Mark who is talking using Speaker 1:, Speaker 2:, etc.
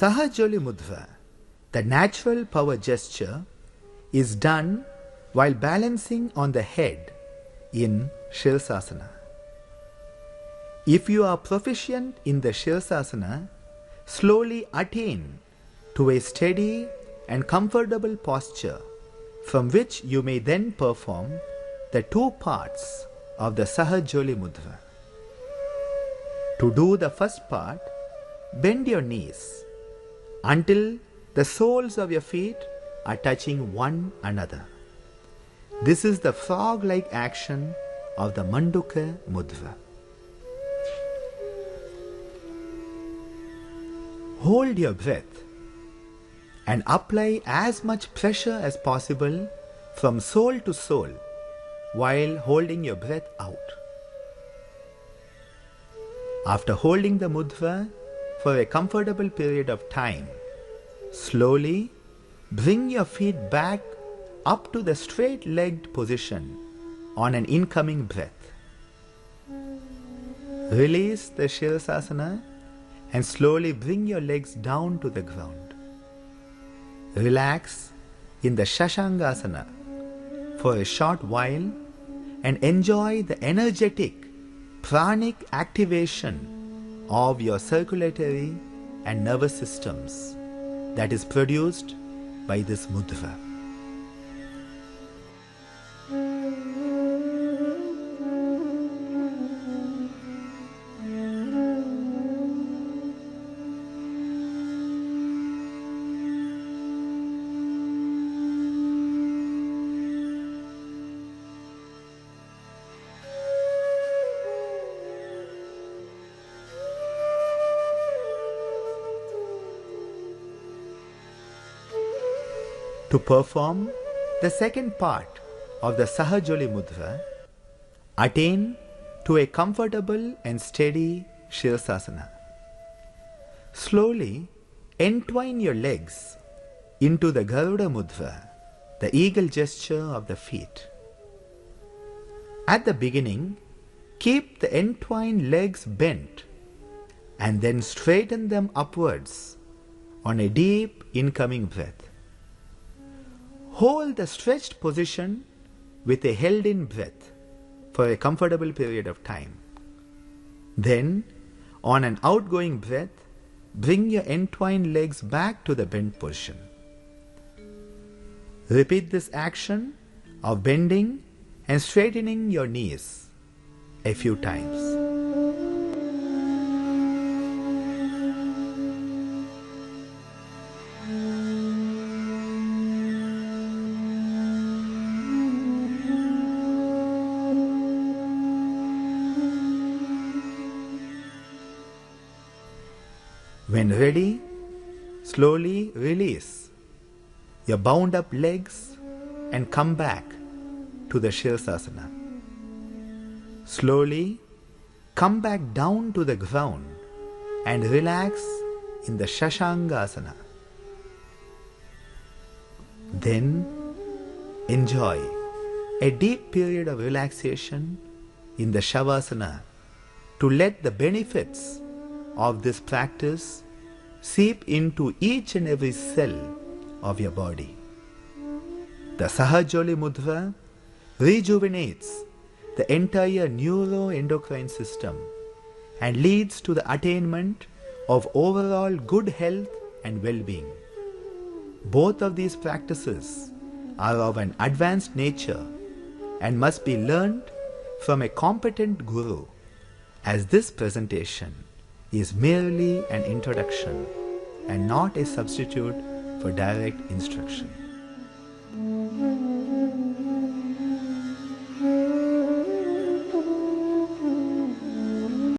Speaker 1: Sahajoli Mudra, the natural power gesture, is done while balancing on the head in Shirsasana. If you are proficient in the Shirsasana, slowly attain to a steady and comfortable posture from which you may then perform the two parts of the Sahajoli Mudra. To do the first part, bend your knees until the soles of your feet are touching one another. This is the frog-like action of the Manduka Mudra. Hold your breath and apply as much pressure as possible from sole to sole while holding your breath out. After holding the mudra for a comfortable period of time, slowly bring your feet back up to the straight-legged position on an incoming breath. Release the Shirsasana and slowly bring your legs down to the ground. Relax in the Shashangasana for a short while and enjoy the energetic pranic activation of your circulatory and nervous systems that is produced by this mudra. To perform the second part of the Sahajoli Mudra, attain to a comfortable and steady Shirsasana. Slowly entwine your legs into the Garuda Mudra, the eagle gesture of the feet. At the beginning, keep the entwined legs bent and then straighten them upwards on a deep incoming breath. Hold the stretched position with a held-in breath for a comfortable period of time. Then, on an outgoing breath, bring your entwined legs back to the bent position. Repeat this action of bending and straightening your knees a few times. When ready, slowly release your bound up legs and come back to the Shirsasana. Slowly come back down to the ground and relax in the Shashangasana. Then enjoy a deep period of relaxation in the Shavasana to let the benefits of this practice seep into each and every cell of your body. The Sahajoli Mudra rejuvenates the entire neuroendocrine system and leads to the attainment of overall good health and well-being. Both of these practices are of an advanced nature and must be learned from a competent guru, as this presentation is merely an introduction and not a substitute for direct instruction.